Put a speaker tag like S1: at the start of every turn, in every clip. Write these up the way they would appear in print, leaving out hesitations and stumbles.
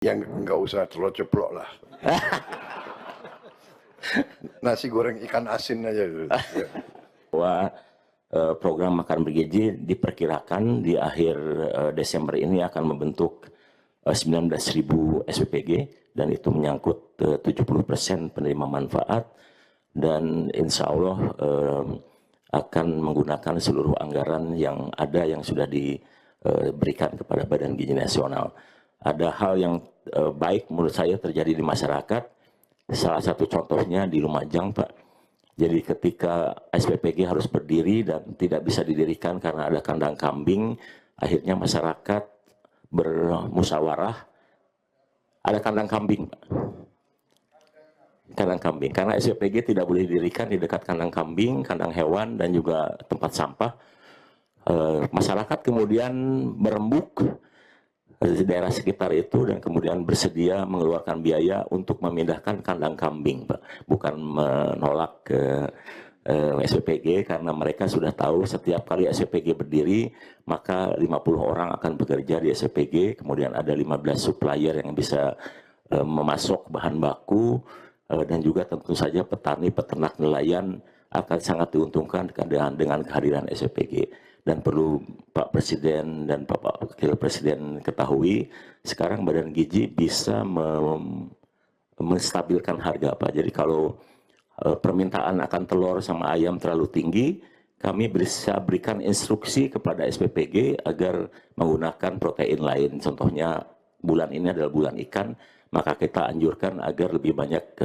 S1: Yang nggak usah telur ceplok lah. Nasi goreng ikan asin aja dulu.
S2: Bahwa program makan bergizi diperkirakan di akhir Desember ini akan membentuk 19.000 SPPG, dan itu menyangkut 70% penerima manfaat, dan insya Allah akan menggunakan seluruh anggaran yang ada yang sudah diberikan kepada Badan Gizi Nasional. Ada hal yang baik menurut saya terjadi di masyarakat. Salah satu contohnya di Lumajang, Pak. Jadi ketika SPPG harus berdiri dan tidak bisa didirikan karena ada kandang kambing, akhirnya masyarakat bermusyawarah, ada kandang kambing, Pak. Kandang kambing, karena SPPG tidak boleh didirikan di dekat kandang kambing, kandang hewan, dan juga tempat sampah. Masyarakat kemudian berembuk di daerah sekitar itu dan kemudian bersedia mengeluarkan biaya untuk memindahkan kandang kambing, Pak. Bukan menolak ke SPPG, karena mereka sudah tahu setiap kali SPPG berdiri maka 50 orang akan bekerja di SPPG, kemudian ada 15 supplier yang bisa memasok bahan baku, dan juga tentu saja petani, peternak, nelayan akan sangat diuntungkan dengan kehadiran SPPG. Dan perlu Pak Presiden dan Bapak Wakil Presiden ketahui, sekarang Badan Gizi bisa menstabilkan harga, Pak. Jadi kalau permintaan akan telur sama ayam terlalu tinggi, kami bisa berikan instruksi kepada SPPG agar menggunakan protein lain. Contohnya bulan ini adalah bulan ikan, maka kita anjurkan agar lebih banyak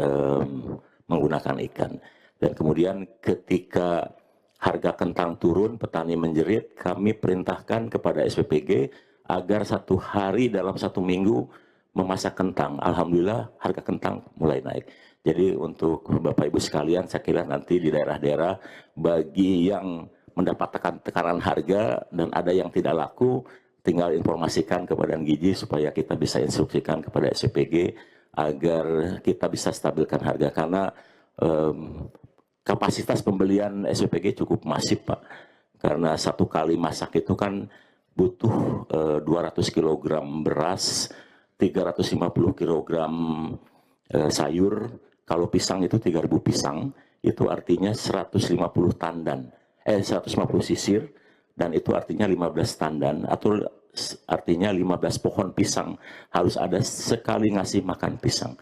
S2: menggunakan ikan. Dan kemudian ketika harga kentang turun, petani menjerit, kami perintahkan kepada SPPG agar satu hari dalam satu minggu memasak kentang. Alhamdulillah harga kentang mulai naik. Jadi untuk Bapak Ibu sekalian, saya kira nanti di daerah-daerah bagi yang mendapatkan tekanan harga dan ada yang tidak laku, tinggal informasikan kepada Badan Gizi supaya kita bisa instruksikan kepada SPPG agar kita bisa stabilkan harga, karena kapasitas pembelian SPPG cukup masif, Pak. Karena satu kali masak itu kan butuh 200 kg beras, 350 kg sayur. Kalau pisang itu 3.000 pisang, itu artinya 150 tandan, 150 sisir, dan itu artinya 15 tandan, atau artinya 15 pohon pisang harus ada sekali ngasih makan pisang.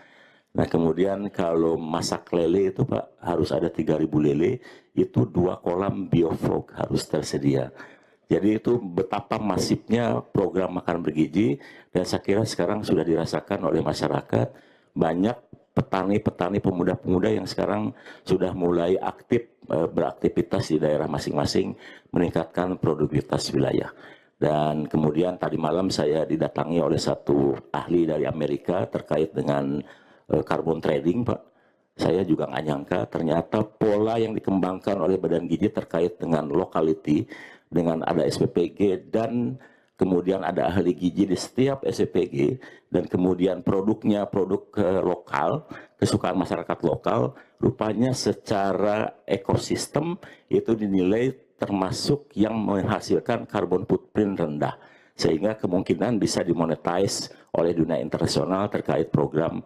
S2: Nah kemudian kalau masak lele itu, Pak, harus ada 3.000 lele, itu 2 kolam bioflok harus tersedia. Jadi itu betapa masifnya program makan bergizi, dan saya kira sekarang sudah dirasakan oleh masyarakat. Banyak petani-petani, pemuda-pemuda yang sekarang sudah mulai aktif beraktivitas di daerah masing-masing, meningkatkan produktivitas wilayah. Dan kemudian tadi malam saya didatangi oleh satu ahli dari Amerika terkait dengan carbon trading, Pak. Saya juga nggak nyangka ternyata pola yang dikembangkan oleh Badan Gizi terkait dengan locality, dengan ada SPPG dan kemudian ada ahli gizi di setiap SPPG, dan kemudian produknya produk lokal, kesukaan masyarakat lokal, rupanya secara ekosistem itu dinilai termasuk yang menghasilkan carbon footprint rendah, sehingga kemungkinan bisa dimonetize oleh dunia internasional terkait program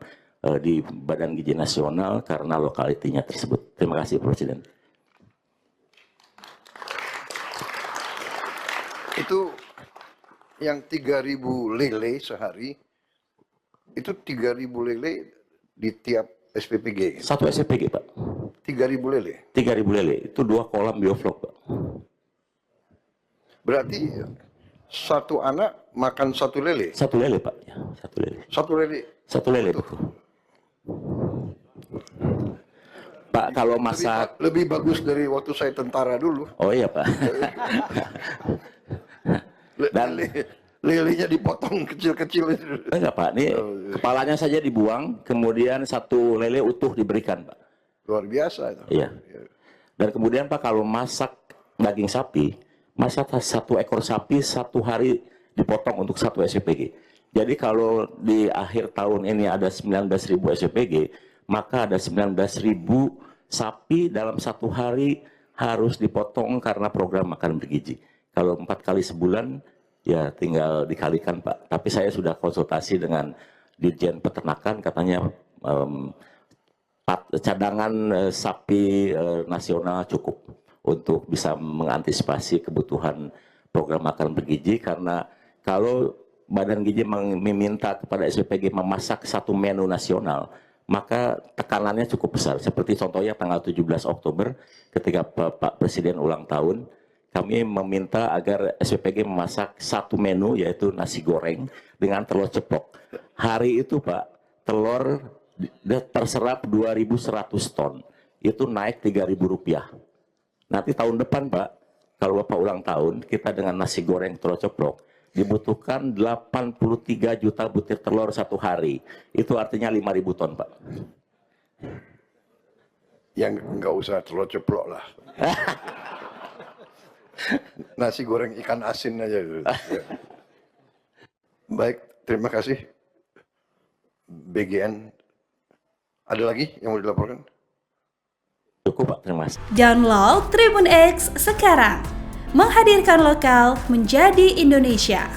S2: di Badan Gizi Nasional karena lokalitinya tersebut. Terima kasih, Presiden.
S1: Itu yang 3.000 lele sehari, itu 3.000 lele di tiap SPPG.
S2: Satu SPPG, Pak.
S1: 3.000 lele.
S2: 3.000 lele, itu 2 kolam bioflok, Pak.
S1: Berarti satu anak makan 1 lele.
S2: 1 lele, Pak. Ya, 1 lele.
S1: 1 lele.
S2: 1 lele, betul. Pak, kalau masak
S1: lebih bagus dari waktu saya tentara dulu.
S2: Oh iya, Pak. Dan
S1: lelenya dipotong kecil-kecil.
S2: enggak, Pak, ini kepalanya saja dibuang, kemudian 1 lele utuh diberikan, Pak.
S1: Luar biasa itu.
S2: Iya. Dan kemudian, Pak, kalau masak daging sapi, masak 1 ekor sapi 1 hari dipotong untuk 1 SPPG. Jadi kalau di akhir tahun ini ada 19.000 SPPG, maka ada 19.000 sapi dalam 1 hari harus dipotong karena program makan bergizi. Kalau 4 kali sebulan, ya tinggal dikalikan, Pak. Tapi saya sudah konsultasi dengan Dirjen Peternakan katanya cadangan sapi nasional cukup untuk bisa mengantisipasi kebutuhan program makan bergizi, karena kalau Badan Gizi meminta kepada SPPG memasak satu menu nasional, maka tekanannya cukup besar. Seperti contohnya tanggal 17 Oktober ketika Pak Presiden ulang tahun, kami meminta agar SPPG memasak satu menu, yaitu nasi goreng dengan telur ceplok. Hari itu Pak, telur terserap 2.100 ton, itu naik Rp3.000. Nanti tahun depan Pak, kalau Bapak ulang tahun, kita dengan nasi goreng telur ceplok, dibutuhkan 83 juta butir telur satu hari. Itu artinya 5.000 ton Pak.
S1: Yang nggak usah telur ceplok lah. Nasi goreng ikan asin aja. Baik, terima kasih. BGN. Ada lagi yang mau dilaporkan?
S2: Cukup Pak, terima kasih.
S3: Download Tribun X sekarang. Menghadirkan lokal menjadi Indonesia.